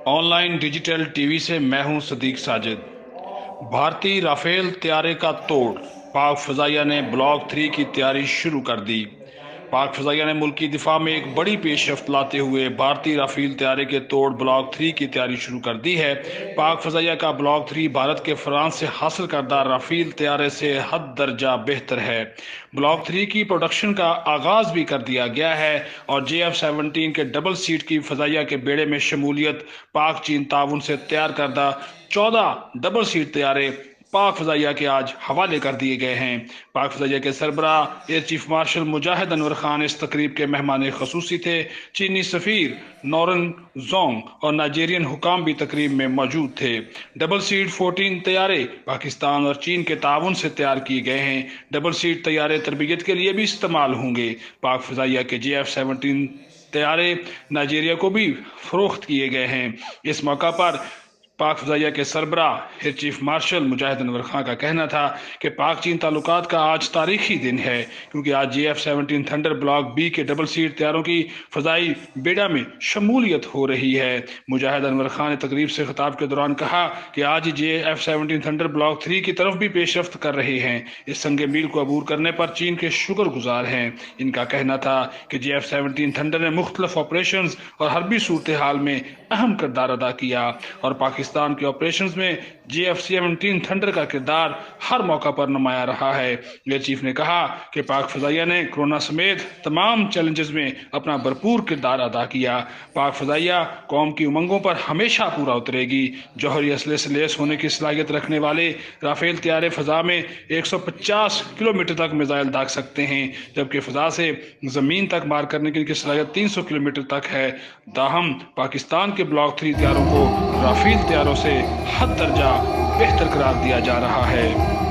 Online digital TV से मैं हूं सदीक साजिद। भारतीय राफेल तैयारे का तोड़, पाक फजाइया ने ब्लॉक 3 की तैयारी शुरू कर दी। पाक फजाइया ने मुल्की दिफा में एक बड़ी पेशरफ्त लाते हुए भारतीय राफेल तैयारे के तोड़ ब्लॉक 3 की तैयारी शुरू कर दी है। पाक फजाइया का ब्लॉक 3 भारत के फ्रांस से हासिल करदा राफेल तैयारे से हद दर्जा बेहतर है। ब्लॉक 3 की प्रोडक्शन का आगाज भी कर दिया गया है और JF-17 के डबल सीट की फजाइया के बेड़े में शमूलियत पाक चीन ताउन से तैयार करदा 14 डबल सीट तैयारे पाक फजाइया के आज हवाले कर दिए गए हैं। पाक फजाइया के सरबराह एयर चीफ मार्शल मुजाहिद अनवर खान इस तकरीब के मेहमान खसूसी थे। चीनी सफीर नौरंग जोंग और नाइजीरियन हुकाम भी तकरीब में मौजूद थे। डबल सीट 14 तैयारे पाकिस्तान और चीन के ताउन से तैयार किए गए हैं। डबल सीट तैयारे तरबियत के लिए भी इस्तेमाल होंगे। पाक फजाइया के JF-17 तैयारे नाइजीरिया को भी फरोख्त किए गए हैं। इस मौका पर पाक फजाइया के सरबराह एयर चीफ मार्शल मुजाहिद अनवर खान का कहना था कि पाक चीन ताल्लुकात का आज तारीखी दिन है, क्योंकि आज JF-17 थंडर ब्लॉक बी के डबल सीट तैयारों की फजाई बेड़ा में शमूलियत हो रही है। मुजाहिद अनवर खान ने तकरीब से खिताब के दौरान कहा कि आज JF-17 थंडर ब्लॉक 3 की तरफ भी पेशरफ्त कर रहे हैं। इस संगे मील को अबूर करने पर चीन के शुक्रगुजार हैं। इनका कहना था कि JF-17 थंडर ने मुख्तलिफ ऑपरेशन और हरबी सूरत हाल में अहम किरदार अदा किया और पाकिस्तान के ऑपरेशंस में JF-17 थंडर का किरदार हर मौका पर नुमाया रहा है। एयर चीफ ने कहा कि पाक फजाइया ने कोरोना समेत तमाम चैलेंजेस में अपना भरपूर किरदार अदा किया। पाक फजाइया कौम की उमंगों पर हमेशा पूरा उतरेगी। जौहरी असले से लैस होने की सलाहियत रखने वाले राफेल तैयारे फजा में 150 किलोमीटर तक मिसाइल दाग सकते हैं, जबकि फजा से जमीन तक मार करने की इनकी सलाहियत 300 किलोमीटर तक है। ताहम पाकिस्तान के ब्लॉक 3 तैयारों को राफेल तैयारों से हद दर्जा बेहतर करार दिया जा रहा है।